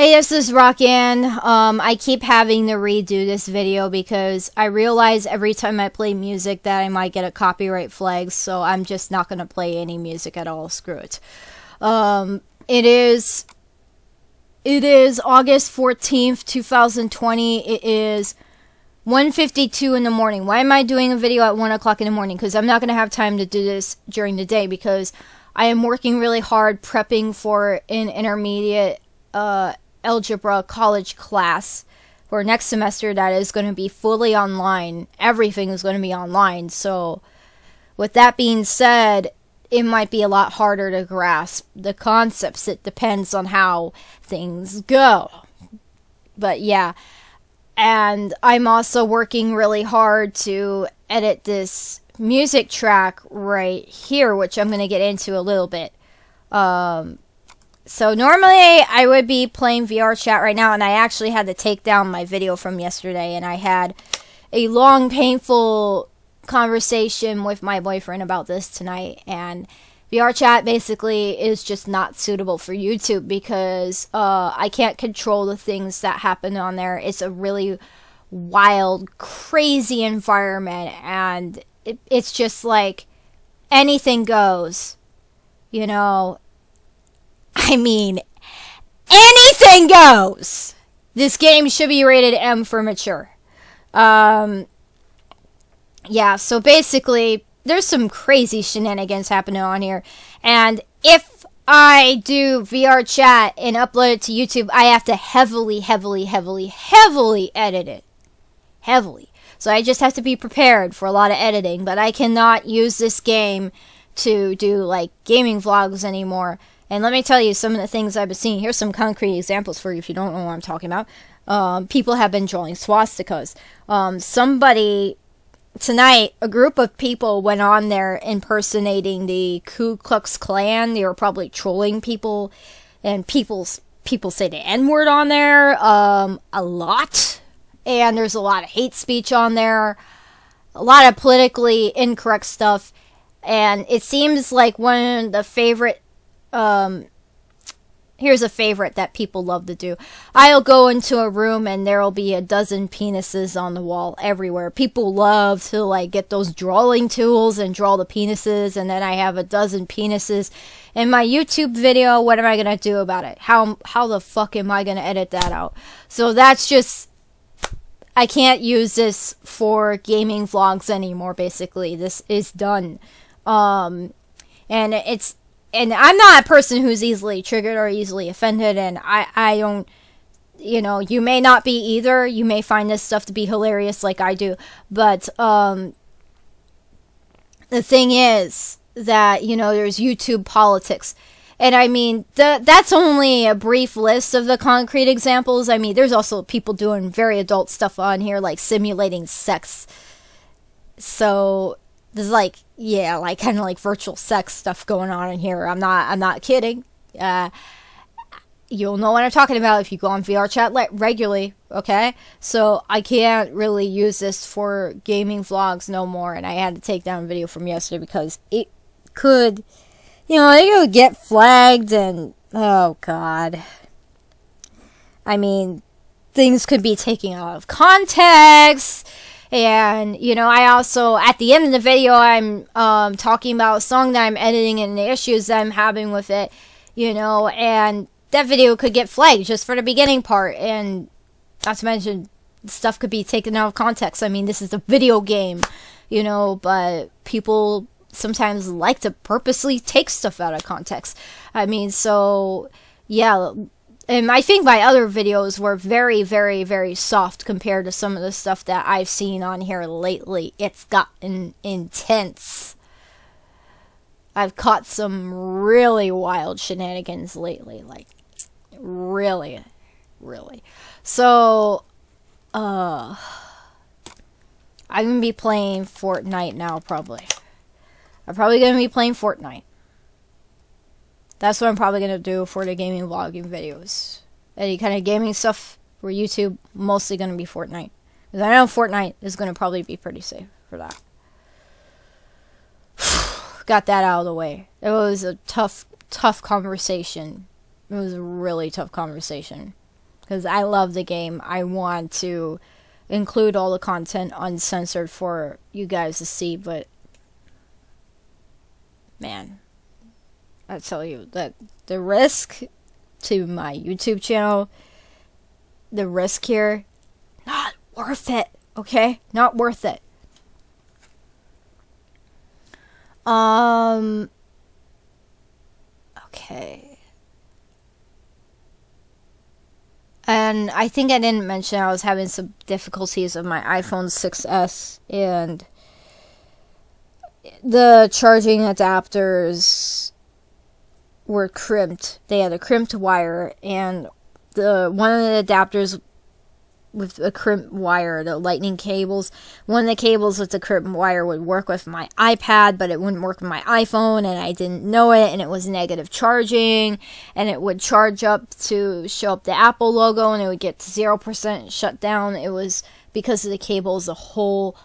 Hey, this is Rockin. I keep having to redo this video because I realize every time I play music that I might get a copyright flag, so I'm just not going to play any music at all. Screw it. It is August 14th, 2020. It is 1:52 in the morning. Why am I doing a video at 1 o'clock in the morning? Because I'm not going to have time to do this during the day because I am working really hard prepping for an intermediate algebra college class for next semester that is going to be fully online. Everything is going to be online. So with that being said, it might be a lot harder to grasp the concepts. It depends on how things go. But yeah, and I'm also working really hard to edit this music track right here, which I'm going to get into a little bit. So normally I would be playing VRChat right now, and I actually had to take down my video from yesterday, and I had a long, painful conversation with my boyfriend about this tonight, and VRChat basically is just not suitable for YouTube because I can't control the things that happen on there. It's a really wild, crazy environment, and it's just like anything goes, you know. I mean, anything goes. This game should be rated M for mature. Yeah, so basically, there's some crazy shenanigans happening on here. And if I do VRChat and upload it to YouTube, I have to heavily edit it. Heavily. So I just have to be prepared for a lot of editing. But I cannot use this game to do, like, gaming vlogs anymore. And let me tell you some of the things I've been seeing. Here's some concrete examples for you if you don't know what I'm talking about. People have been drawing swastikas. Somebody, tonight, a group of people went on there impersonating the Ku Klux Klan. They were probably trolling people. And people say the N-word on there a lot. And there's a lot of hate speech on there. A lot of politically incorrect stuff. And it seems like one of the favorite... here's a favorite that people love to do. I'll go into a room and there'll be a dozen penises on the wall everywhere. People love to like get those drawing tools and draw the penises, and then I have a dozen penises in my YouTube video. What am I gonna do about it? How the fuck am I gonna edit that out? So that's just, I can't use this for gaming vlogs anymore. Basically, this is done. And I'm not a person who's easily triggered or easily offended, and I don't, you know, you may not be either. You may find this stuff to be hilarious like I do, but the thing is that, you know, there's YouTube politics. And I mean, that's only a brief list of the concrete examples. I mean, there's also people doing very adult stuff on here, like simulating sex. So there's like, yeah, like kind of like virtual sex stuff going on in here. I'm not kidding. You'll know what I'm talking about if you go on VRChat regularly, okay? So I can't really use this for gaming vlogs no more, and I had to take down a video from yesterday because it could, you know, it could get flagged, and oh god. I mean, things could be taken out of context. And, you know, I also, at the end of the video, I'm talking about a song that I'm editing and the issues that I'm having with it, you know, and that video could get flagged just for the beginning part, and not to mention, stuff could be taken out of context. I mean, this is a video game, you know, but people sometimes like to purposely take stuff out of context. I mean, so, yeah. And I think my other videos were very soft compared to some of the stuff that I've seen on here lately. It's gotten intense. I've caught some really wild shenanigans lately. Like, really. So, I'm gonna be playing Fortnite now, probably. I'm probably gonna be playing Fortnite. That's what I'm probably going to do for the gaming vlogging videos. Any kind of gaming stuff for YouTube, mostly going to be Fortnite. Because I know Fortnite is going to probably be pretty safe for that. Got that out of the way. It was a tough conversation. It was a really tough conversation. because I love the game. I want to include all the content uncensored for you guys to see, but man, I tell you that the risk to my YouTube channel, the risk here, not worth it, okay? Not worth it. Okay. And I think I didn't mention I was having some difficulties with my iPhone 6S, and the charging adapters were crimped. They had a crimped wire, and one of the adapters with a crimped wire, the lightning cables, one of the cables with the crimped wire would work with my iPad, but it wouldn't work with my iPhone, and I didn't know it, and it was negative charging, and it would charge up to show up the Apple logo, and it would get to 0% shut down. It was because of the cables the whole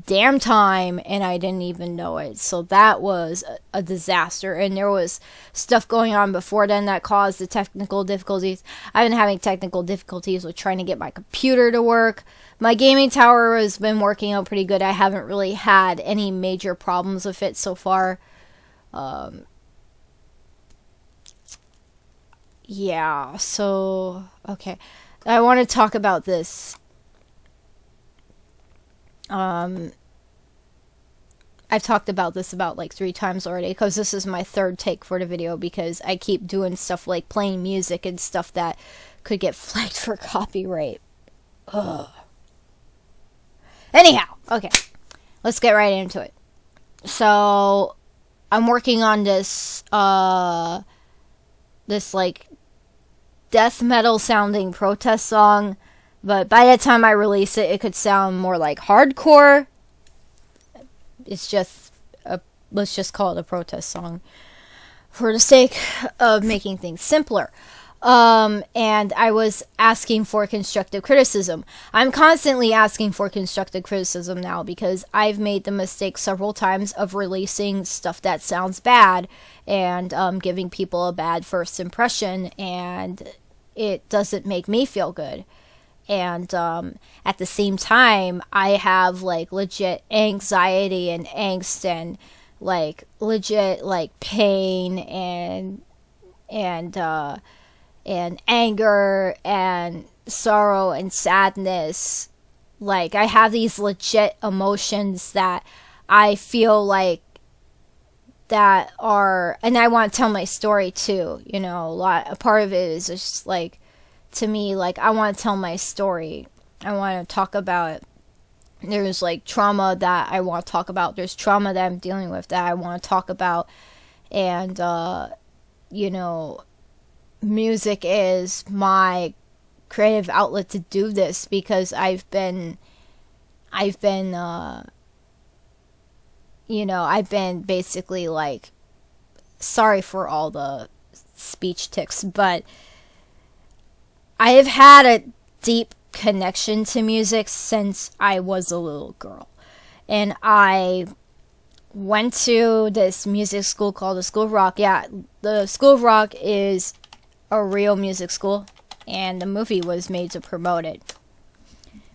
damn time, and I didn't even know it. So that was a disaster, and there was stuff going on before then that caused the technical difficulties. I've been having technical difficulties with trying to get my computer to work. My gaming tower has been working out pretty good. I haven't really had any major problems with it so far. Yeah, so okay, I want to talk about this. I've talked about this about like 3 times already, because this is my third take for the video, because I keep doing stuff like playing music and stuff that could get flagged for copyright. Ugh. Anyhow, okay, let's get right into it. So I'm working on this this like death metal sounding protest song, but by the time I release it, it could sound more like hardcore. It's just let's just call it a protest song for the sake of making things simpler. And I was asking for constructive criticism. I'm constantly asking for constructive criticism now, because I've made the mistake several times of releasing stuff that sounds bad and giving people a bad first impression, and it doesn't make me feel good. And at the same time, I have like legit anxiety and angst and like legit like pain and anger and sorrow and sadness. Like, I have these legit emotions that I feel like that are, and I want to tell my story too, you know. A part of it is just like, to me, like, I want to tell my story. I want to talk about it. There's like trauma that I want to talk about. There's trauma that I'm dealing with that I want to talk about. And you know, music is my creative outlet to do this, because I've been you know, I've been basically like, sorry for all the speech tics, but I have had a deep connection to music since I was a little girl. And I went to this music school called the School of Rock. Yeah, the School of Rock is a real music school, and the movie was made to promote it.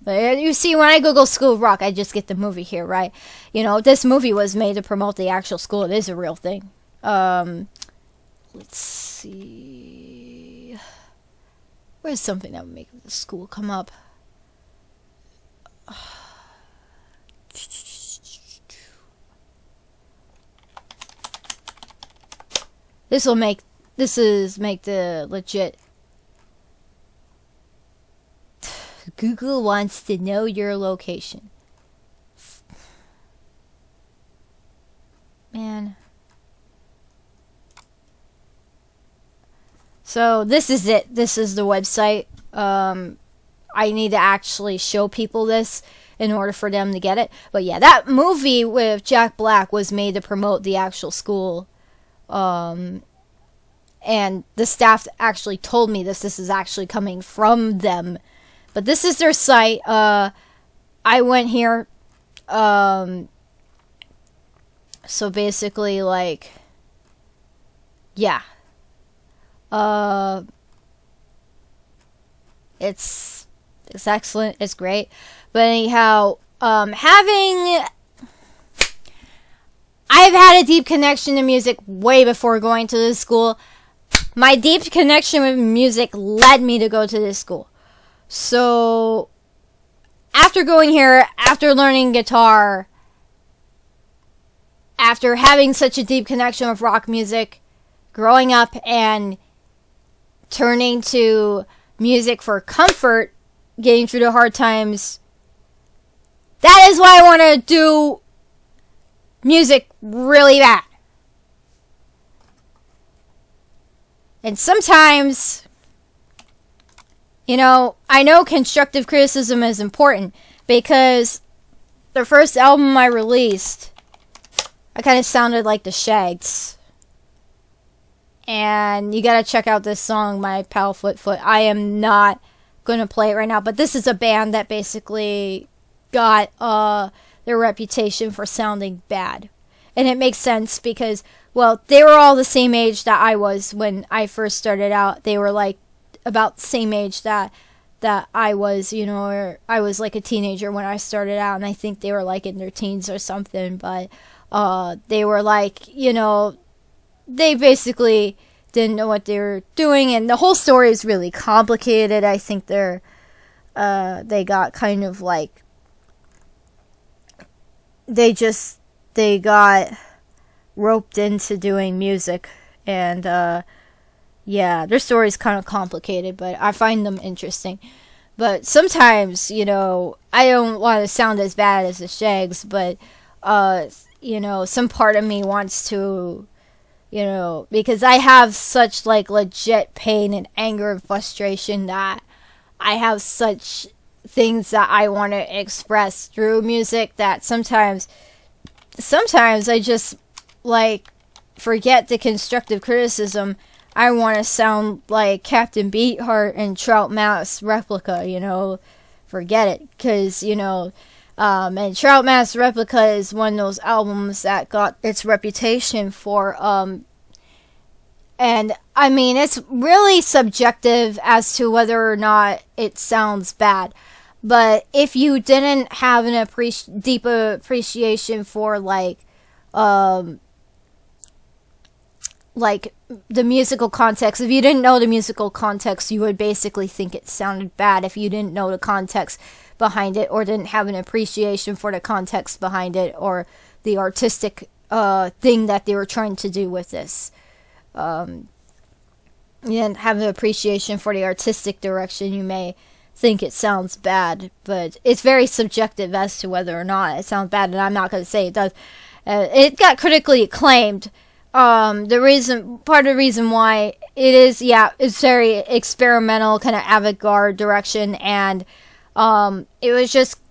But you see, when I Google School of Rock, I just get the movie here, right? You know, this movie was made to promote the actual school. It is a real thing. Let's see. Where's something that would make the school come up? This make the legit. Google wants to know your location. Man. So this is it. This is the website. I need to actually show people this in order for them to get it. But yeah, that movie with Jack Black was made to promote the actual school. And the staff actually told me this is actually coming from them. But this is their site. I went here. So basically, like, yeah. It's excellent. It's great. But anyhow, I've had a deep connection to music way before going to this school. My deep connection with music led me to go to this school. So, after going here, after learning guitar, after having such a deep connection with rock music, growing up and turning to music for comfort, getting through the hard times, that is why I want to do music really bad. And sometimes, I know constructive criticism is important because the first album I released, I kind of sounded like the Shags. And you gotta check out this song, My Pal Foot Foot. I am not gonna play it right now, but this is a band that basically got their reputation for sounding bad. And it makes sense because, well, they were all the same age that I was when I first started out. They were like about the same age that I was, or I was like a teenager when I started out, and I think they were like in their teens or something, but they were like, they basically didn't know what they were doing, and the whole story is really complicated. I think they got kind of like, they got roped into doing music, and their story is kind of complicated, but I find them interesting. But sometimes, I don't want to sound as bad as the Shags, but some part of me wants to, because I have such like legit pain and anger and frustration that I have such things that I want to express through music that sometimes I just like forget the constructive criticism. I want to sound like Captain Beefheart and Trout Mass Replica, forget it, because, and Trout Mass Replica is one of those albums that got its reputation for, and I mean, it's really subjective as to whether or not it sounds bad. But if you didn't have an deep appreciation for like the musical context, if you didn't know the musical context, you would basically think it sounded bad if you didn't know the context behind it, or didn't have an appreciation for the context behind it, or the artistic thing that they were trying to do with this. You didn't have an appreciation for the artistic direction, you may think it sounds bad, but it's very subjective as to whether or not it sounds bad, and I'm not going to say it does. It got critically acclaimed. Part of the reason why it is, it's very experimental, kind of avant-garde direction, and it was just,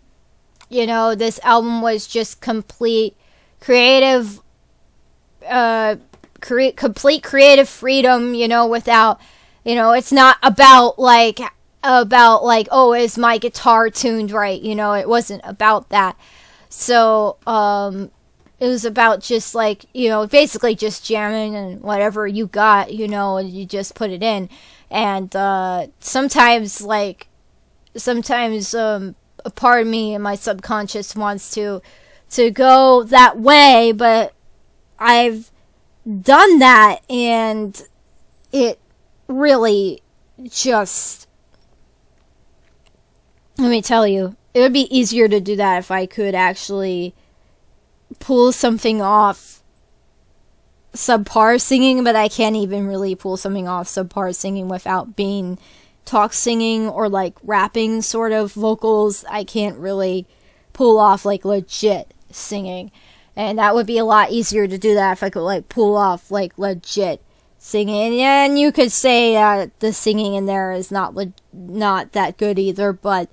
this album was just complete creative, complete creative freedom, without, it's not about like, oh, is my guitar tuned right? It wasn't about that. So, it was about just like, basically just jamming and whatever you got, and you just put it in. And sometimes a part of me in my subconscious wants to go that way, but I've done that, and it really just, let me tell you, it would be easier to do that if I could actually pull something off subpar singing, but I can't even really pull something off subpar singing without being talk singing or like rapping sort of vocals. I can't really pull off like legit singing, and that would be a lot easier to do that if I could like pull off like legit singing. And you could say that the singing in there is not that good either, but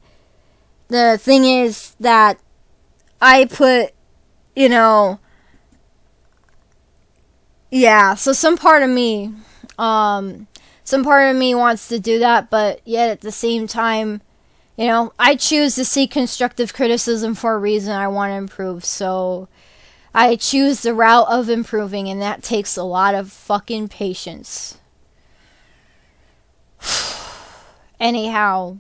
the thing is that I put, so some part of me wants to do that, but yet at the same time, I choose to see constructive criticism for a reason. I want to improve, so I choose the route of improving, and that takes a lot of fucking patience. Anyhow,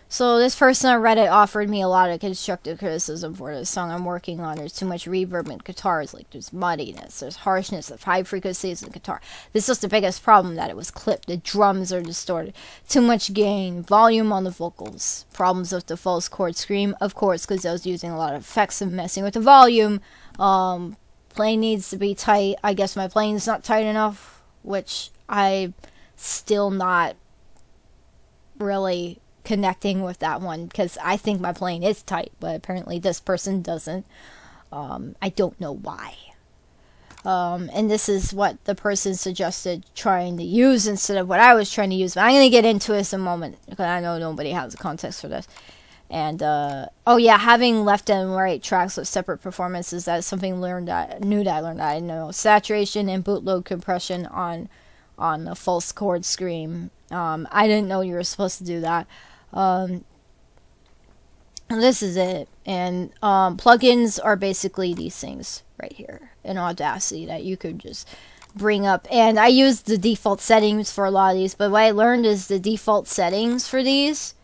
so this person on Reddit offered me a lot of constructive criticism for this song I'm working on. There's too much reverb in guitars, like there's muddiness, there's harshness of high frequencies in guitar. This is the biggest problem, that it was clipped, the drums are distorted, too much gain, volume on the vocals, problems with the false chord scream, of course, because I was using a lot of effects and messing with the volume. Playing needs to be tight. I guess my playing's not tight enough, which I'm still not really connecting with that one, because I think my playing is tight, but apparently this person doesn't. I don't know why. And this is what the person suggested trying to use instead of what I was trying to use. But I'm going to get into this in a moment, because I know nobody has the context for this. And, oh yeah, having left and right tracks with separate performances, that's something I learned. I didn't know. Saturation and bootload compression on the false chord scream. I didn't know you were supposed to do that. This is it. And plugins are basically these things right here in Audacity that you could just bring up. And I used the default settings for a lot of these, but what I learned is the default settings for these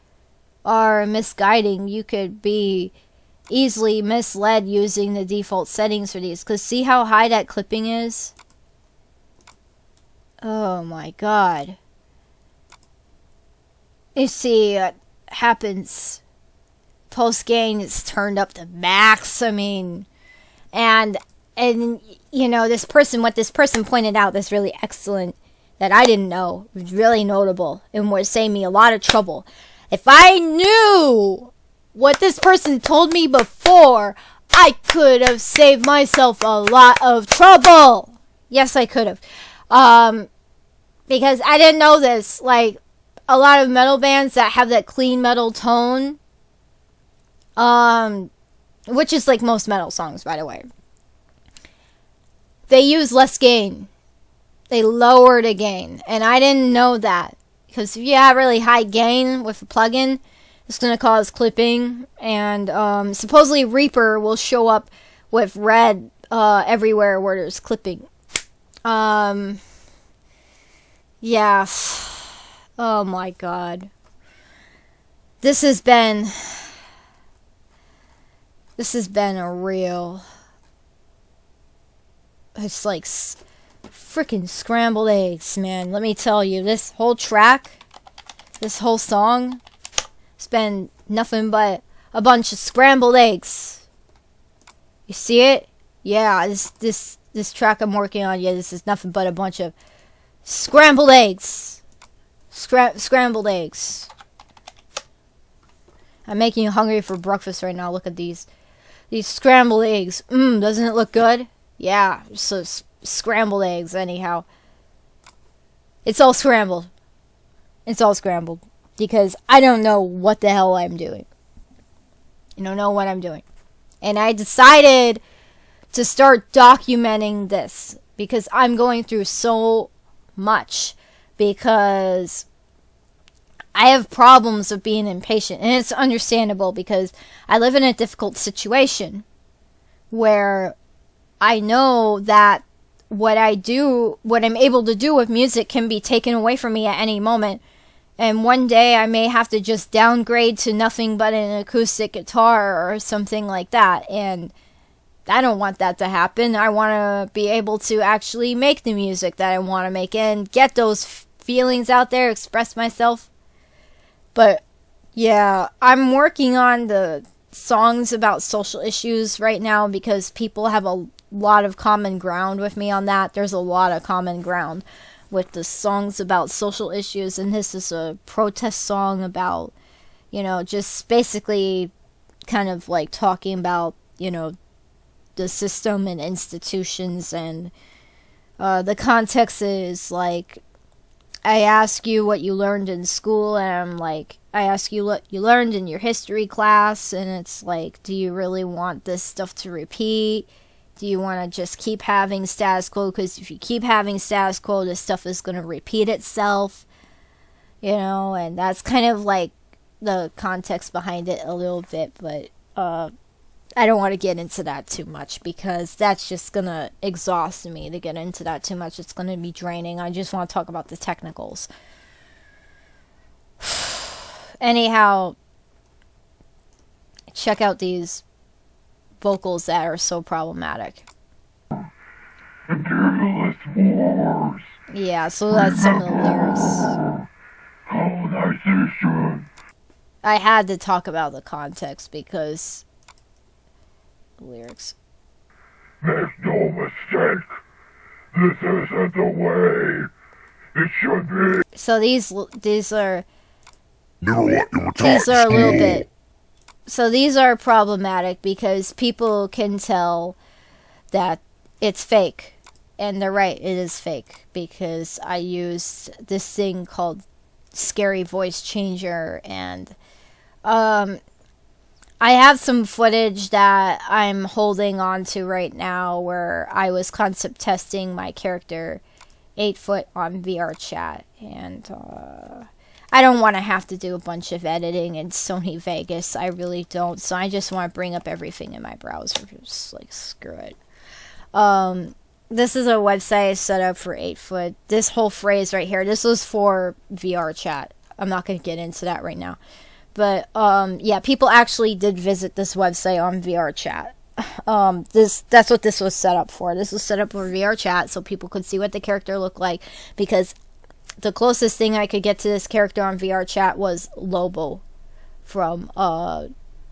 are misguiding. You could be easily misled using the default settings for these, because see how high that clipping is? Oh my god. You see, it happens. Post gain is turned up to max. I mean, and you know, what this person pointed out that's really excellent, that I didn't know, was really notable, and would save me a lot of trouble. If I knew what this person told me before, I could have saved myself a lot of trouble. Yes, I could have. Because I didn't know this. Like, a lot of metal bands that have that clean metal tone, which is like most metal songs, by the way, they use less gain. They lower the gain. And I didn't know that. Because if you have really high gain with a plugin, it's going to cause clipping. And supposedly Reaper will show up with red everywhere where there's clipping. Yeah. Oh my god. This has been a real... It's like freaking scrambled eggs, man. Let me tell you, this whole track, this whole song, it's been nothing but a bunch of scrambled eggs. You see it? Yeah, this track I'm working on, yeah, this is nothing but a bunch of scrambled eggs. Scrambled eggs. I'm making you hungry for breakfast right now. Look at these scrambled eggs. Doesn't it look good? Yeah, so scrambled eggs, anyhow. It's all scrambled. It's all scrambled. Because I don't know what the hell I'm doing. I don't know what I'm doing. And I decided to start documenting this. Because I'm going through so much. Because I have problems of being impatient. And it's understandable because I live in a difficult situation. Where I know that what I'm able to do with music can be taken away from me at any moment. And one day I may have to just downgrade to nothing but an acoustic guitar or something like that. And I don't want that to happen. I want to be able to actually make the music that I want to make and get those feelings out there, express myself. But yeah, I'm working on the songs about social issues right now because people have a lot of common ground with me on that. There's a lot of common ground with the songs about social issues, and this is a protest song about, just basically kind of like talking about, the system and institutions, and the context is like, I ask you what you learned in school, and I'm like, I ask you what you learned in your history class, and it's like, do you really want this stuff to repeat? Do you want to just keep having status quo? Because if you keep having status quo, this stuff is going to repeat itself. And that's kind of like the context behind it a little bit. But I don't want to get into that too much because that's just going to exhaust me to get into that too much. It's going to be draining. I just want to talk about the technicals. anyhow, check out these vocals that are so problematic. Yeah, so that's some of the lyrics. I had to talk about the context because the lyrics. Make no mistake, this isn't the way it should be. So these are Never let your these are a little bit. So these are problematic because people can tell that it's fake, and they're right, it is fake because I used this thing called Scary Voice Changer, and I have some footage that I'm holding on to right now where I was concept testing my character 8-foot on VRChat, and I don't want to have to do a bunch of editing in Sony Vegas. I really don't, so I just want to bring up everything in my browser. Just like, screw it. This is a website set up for 8-foot. This whole phrase right here, this was for VRChat. I'm not going to get into that right now. But, yeah, people actually did visit this website on VRChat. That's what this was set up for. This was set up for VRChat so people could see what the character looked like, because the closest thing I could get to this character on VRChat was Lobo from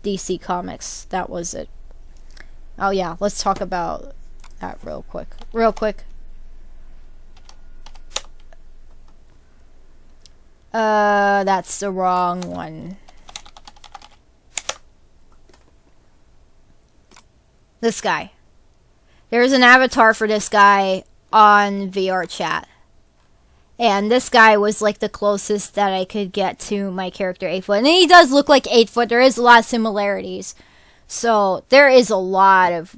DC Comics. That was it. Oh yeah, let's talk about that real quick. That's the wrong one. This guy. There's an avatar for this guy on VRChat. And this guy was like the closest that I could get to my character 8-foot. And he does look like 8-foot. There is a lot of similarities. So there is a lot of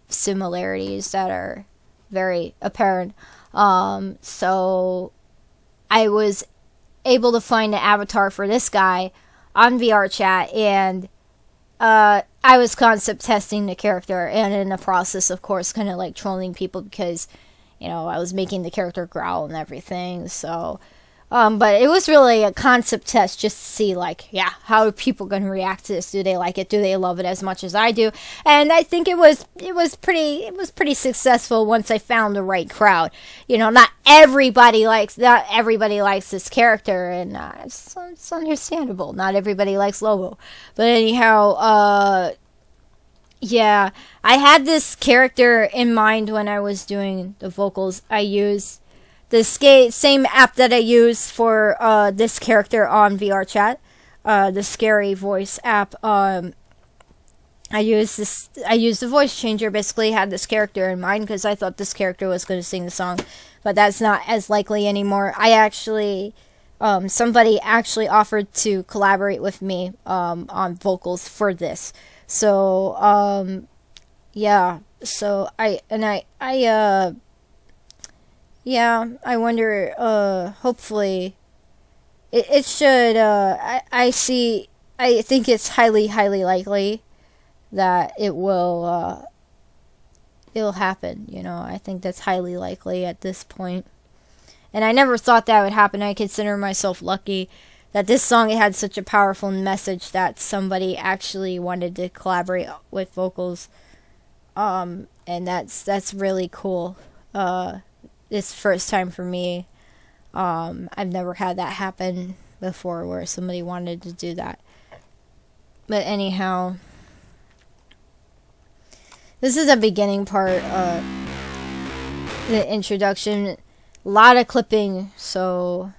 similarities that are very apparent. So I was able to find an avatar for this guy on VRChat, and I was concept testing the character, and in the process, of course, kind of like trolling people because, you know, I was making the character growl and everything. So, but it was really a concept test just to see, like, yeah, how are people going to react to this? Do they like it? Do they love it as much as I do? And I think it was pretty successful once I found the right crowd. You know, not everybody likes this character, and it's understandable. Not everybody likes Lobo, but anyhow, yeah, I had this character in mind when I was doing the vocals. I used the same app that I use for this character on VRChat, the Scary Voice app. I used the voice changer. Basically, had this character in mind because I thought this character was going to sing the song, but that's not as likely anymore. I actually, somebody actually offered to collaborate with me on vocals for this. So, yeah. So yeah, I wonder, hopefully, it should, I think it's highly likely that it'll happen, you know. I think that's highly likely at this point. And I never thought that would happen. I consider myself lucky that this song had such a powerful message that somebody actually wanted to collaborate with vocals. And that's really cool. It's first time for me. I've never had that happen before where somebody wanted to do that. But anyhow, this is the beginning part, the introduction. A lot of clipping, so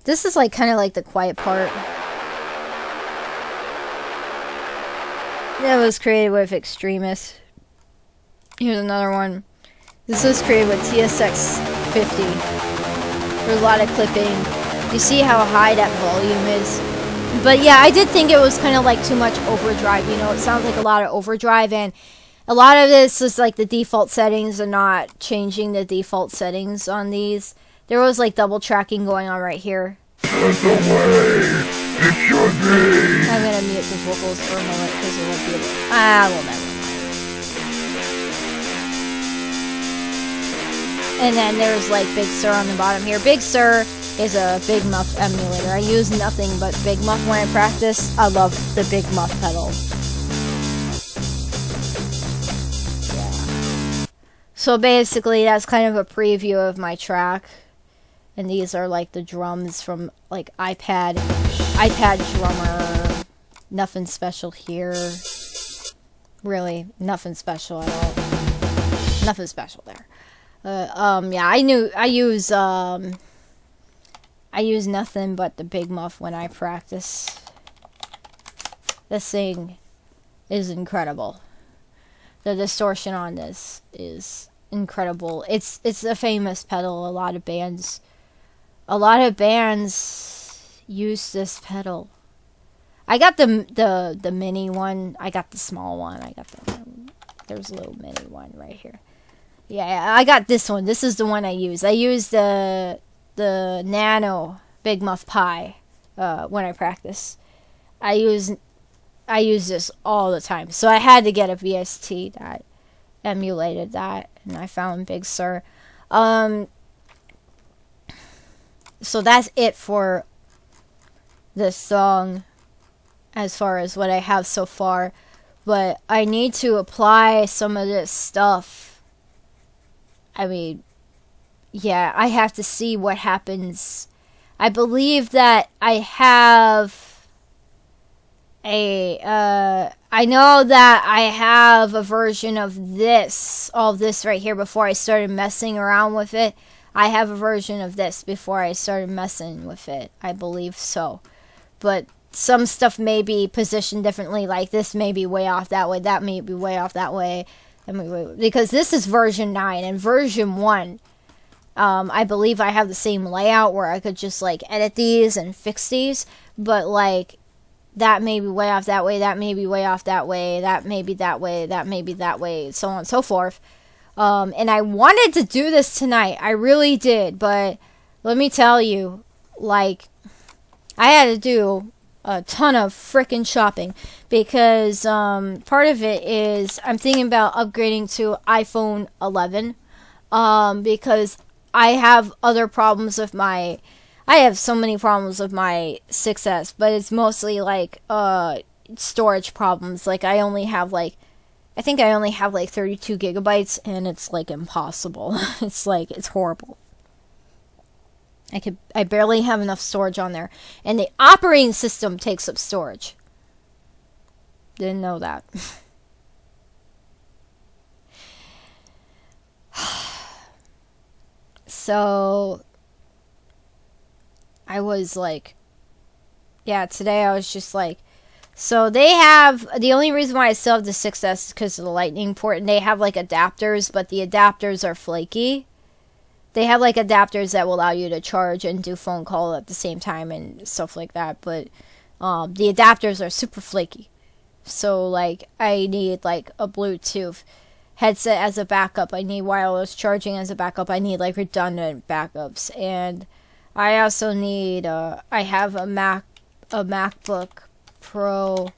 this is like kind of like the quiet part. That was created with Extremis. Here's another one. This was created with TSX50. There's a lot of clipping. You see how high that volume is? But yeah, I did think it was kind of like too much overdrive. You know, it sounds like a lot of overdrive, and a lot of this is like the default settings and not changing the default settings on these. There was like double tracking going on right here. That's the way it should be. I'm gonna mute the vocals for a moment because it won't be able. Well, never mind. And then there's like Big Sir on the bottom here. Big Sir is a Big Muff emulator. I use nothing but Big Muff when I practice. I love the Big Muff pedal. Yeah. So basically, that's kind of a preview of my track. And these are like the drums from like iPad drummer. Nothing special here. Really, nothing special at all. Nothing special there. Yeah, I use nothing but the Big Muff when I practice. This thing is incredible. The distortion on this is incredible. It's a famous pedal. A lot of bands use this pedal. I got the mini one. I got the small one. There's a little mini one right here. Yeah, I got this one. This is the one I use. I use the Nano Big Muff Pi when I practice. I use this all the time. So I had to get a VST that emulated that, and I found Big Sur. So that's it for this song as far as what I have so far. But I need to apply some of this stuff. I mean, yeah, I have to see what happens. I believe that I have I know that I have a version of this, all this right here before I started messing around with it. I have a version of this before I started messing with it. I believe so. But some stuff may be positioned differently, like this may be way off that way, that may be way off that way. Because this is version 9, and version 1, I believe I have the same layout where I could just like edit these and fix these, but like that may be way off that way, that may be way off that way, that may be that way, that may be that way, so on and so forth. And I wanted to do this tonight, I really did, but let me tell you, like, I had to do a ton of freaking shopping because part of it is I'm thinking about upgrading to iPhone 11 because I have other problems with I have so many problems with my 6S, but it's mostly like storage problems. Like I think I only have like 32 gigabytes, and it's like impossible. It's horrible. I barely have enough storage on there, and the operating system takes up storage. Didn't know that. So I was like, yeah, today I was just like, so they have, the only reason why I still have the 6S is because of the lightning port, and they have like adapters, but the adapters are flaky. They have like adapters that will allow you to charge and do phone call at the same time and stuff like that, but the adapters are super flaky. So like I need like a Bluetooth headset as a backup. I need wireless charging as a backup. I need like redundant backups, and I also need I have a MacBook Pro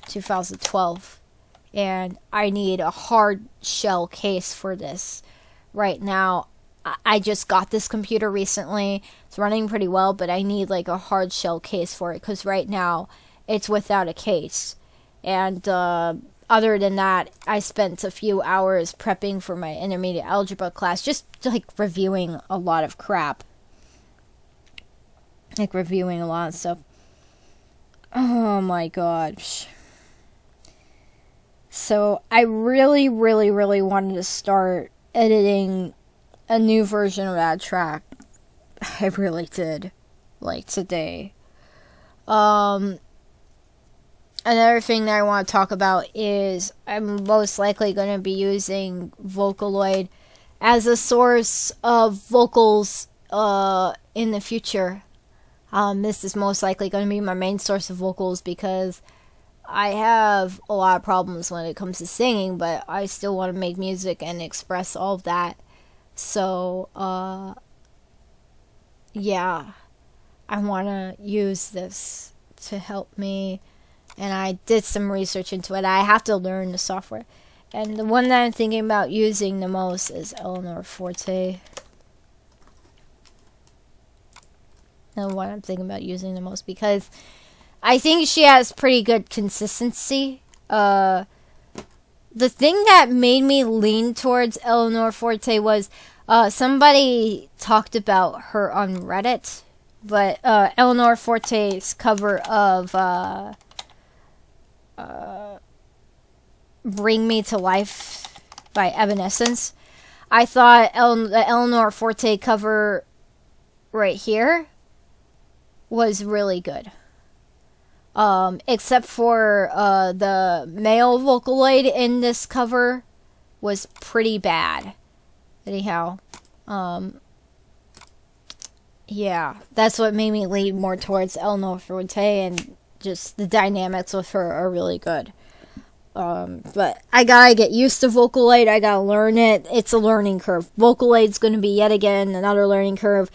2012, and I need a hard shell case for this. Right now I just got this computer recently. It's running pretty well, but I need like a hard shell case for it because right now it's without a case. And other than that, I spent a few hours prepping for my intermediate algebra class, just like reviewing a lot of crap. Like reviewing a lot of stuff. Oh my gosh. So I really, really, really wanted to start editing a new version of that track. I really did. Like today. Another thing that I want to talk about is I'm most likely going to be using Vocaloid as a source of vocals in the future. This is most likely going to be my main source of vocals because I have a lot of problems when it comes to singing, but I still want to make music and express all of that. So, yeah, I want to use this to help me, and I did some research into it. I have to learn the software, and the one that I'm thinking about using the most is Eleanor Forte. and what I'm thinking about using the most, because I think she has pretty good consistency. The thing that made me lean towards Eleanor Forte was somebody talked about her on Reddit, but Eleanor Forte's cover of Bring Me to Life by Evanescence, I thought the Eleanor Forte cover right here was really good. Except for the male Vocaloid in this cover was pretty bad. Anyhow, yeah, that's what made me lean more towards Eleanor Forte, and just the dynamics with her are really good. But I gotta get used to Vocaloid. I gotta learn it. It's a learning curve. Vocaloid's gonna be yet again another learning curve.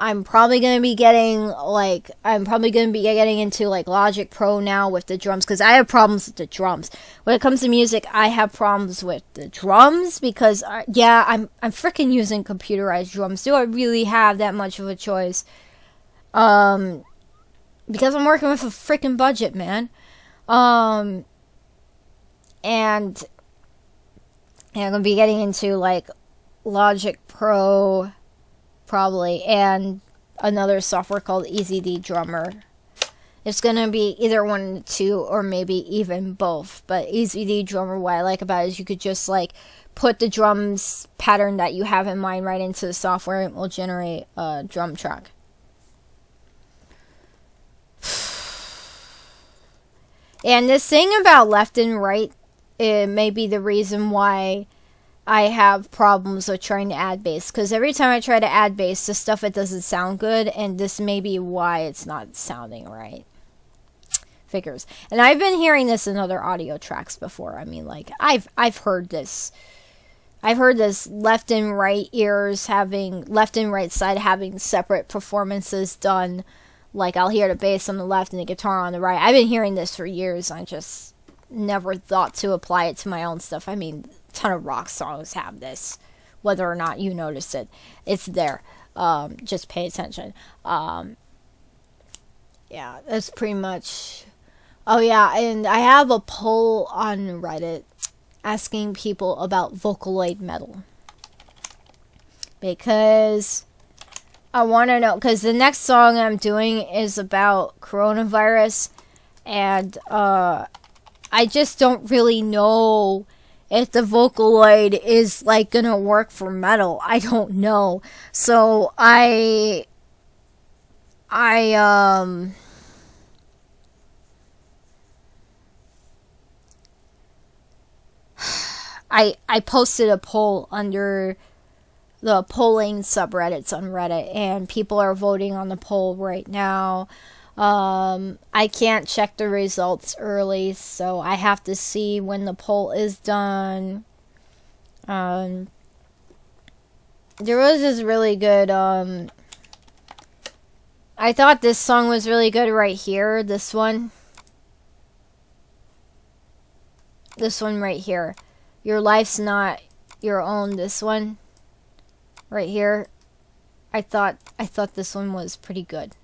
I'm probably gonna be getting into like Logic Pro now with the drums, because I have problems with the drums. When it comes to music, I have problems with the drums because I'm freaking using computerized drums. Do I really have that much of a choice? Because I'm working with a freaking budget, man. And I'm gonna be getting into like Logic Pro probably, and another software called EZD Drummer. It's gonna be either one of the two, or maybe even both. But EZD Drummer, what I like about it is you could just like put the drums pattern that you have in mind right into the software, and it will generate a drum track. And this thing about left and right, it may be the reason why I have problems with trying to add bass. Because every time I try to add bass to stuff, it doesn't sound good. And this may be why it's not sounding right. Figures. And I've been hearing this in other audio tracks before. I mean, like, I've heard this. I've heard this left and right side having separate performances done. Like, I'll hear the bass on the left and the guitar on the right. I've been hearing this for years. I just never thought to apply it to my own stuff. I mean, a ton of rock songs have this. Whether or not you notice it, it's there. Just pay attention. Yeah, that's pretty much... Oh, yeah, and I have a poll on Reddit asking people about Vocaloid metal. Because I want to know, because the next song I'm doing is about coronavirus, and I just don't really know if the Vocaloid is like gonna work for metal. I don't know. So I posted a poll under the polling subreddits on Reddit, and people are voting on the poll right now. I can't check the results early, so I have to see when the poll is done. There was this really good, I thought this song was really good right here, this one. This one right here. Your life's not your own, this one. Right here. I thought this one was pretty good.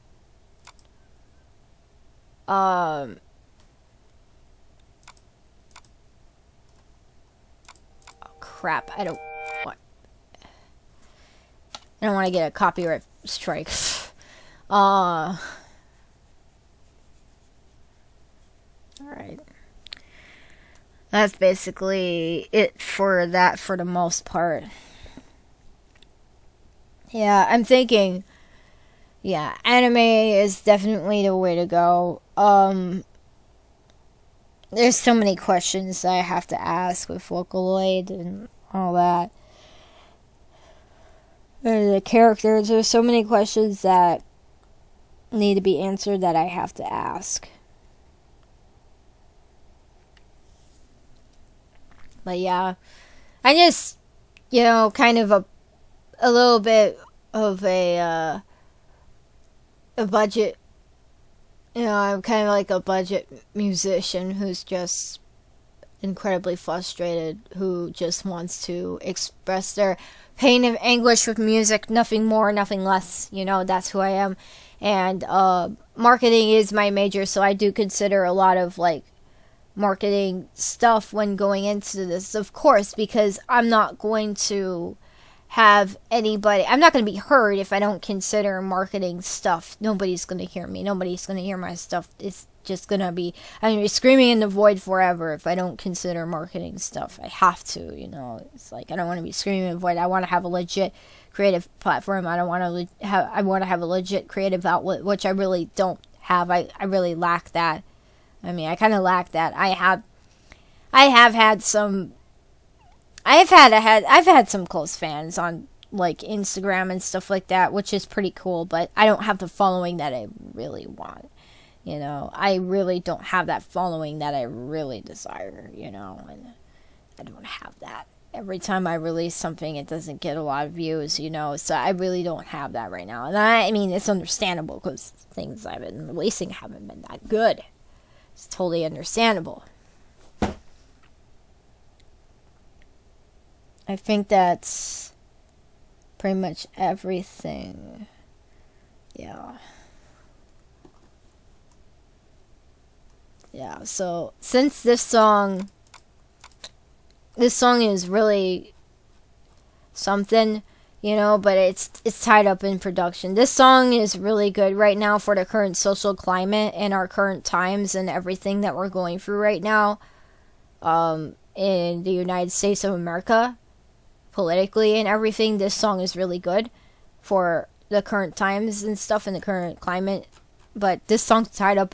Oh crap, I don't want to get a copyright strike. Alright. That's basically it for that for the most part. Yeah, I'm thinking, yeah, anime is definitely the way to go. There's so many questions that I have to ask with Vocaloid and all that. The characters, there's so many questions that need to be answered that I have to ask. But yeah, I just, kind of a little bit of a budget. I'm kind of like a budget musician who's just incredibly frustrated, who just wants to express their pain and anguish with music, nothing more, nothing less. You know, that's who I am. And marketing is my major, so I do consider a lot of like marketing stuff when going into this, of course, because I'm not going to have anybody, I'm not going to be heard if I don't consider marketing stuff. Nobody's going to hear me. Nobody's going to hear my stuff. It's just going to be, I'm going to be screaming in the void forever if I don't consider marketing stuff. I have to, you know. It's like, I don't want to be screaming in the void. I want to have a legit creative platform. I want to have a legit creative outlet, which I really don't have. I really lack that. I mean, I kind of lack that. I've had some close fans on like Instagram and stuff like that, which is pretty cool, but I don't have the following that I really want. You know, I really don't have that following that I really desire, you know, and I don't have that. Every time I release something, it doesn't get a lot of views, you know, so I really don't have that right now. And I mean, it's understandable because things I've been releasing haven't been that good. It's totally understandable. I think that's pretty much everything. Yeah. Yeah, so since this song is really something, you know, but it's tied up in production. This song is really good right now for the current social climate and our current times and everything that we're going through right now in the United States of America, politically and everything. This song is really good for the current times and stuff in the current climate, but this song's tied up in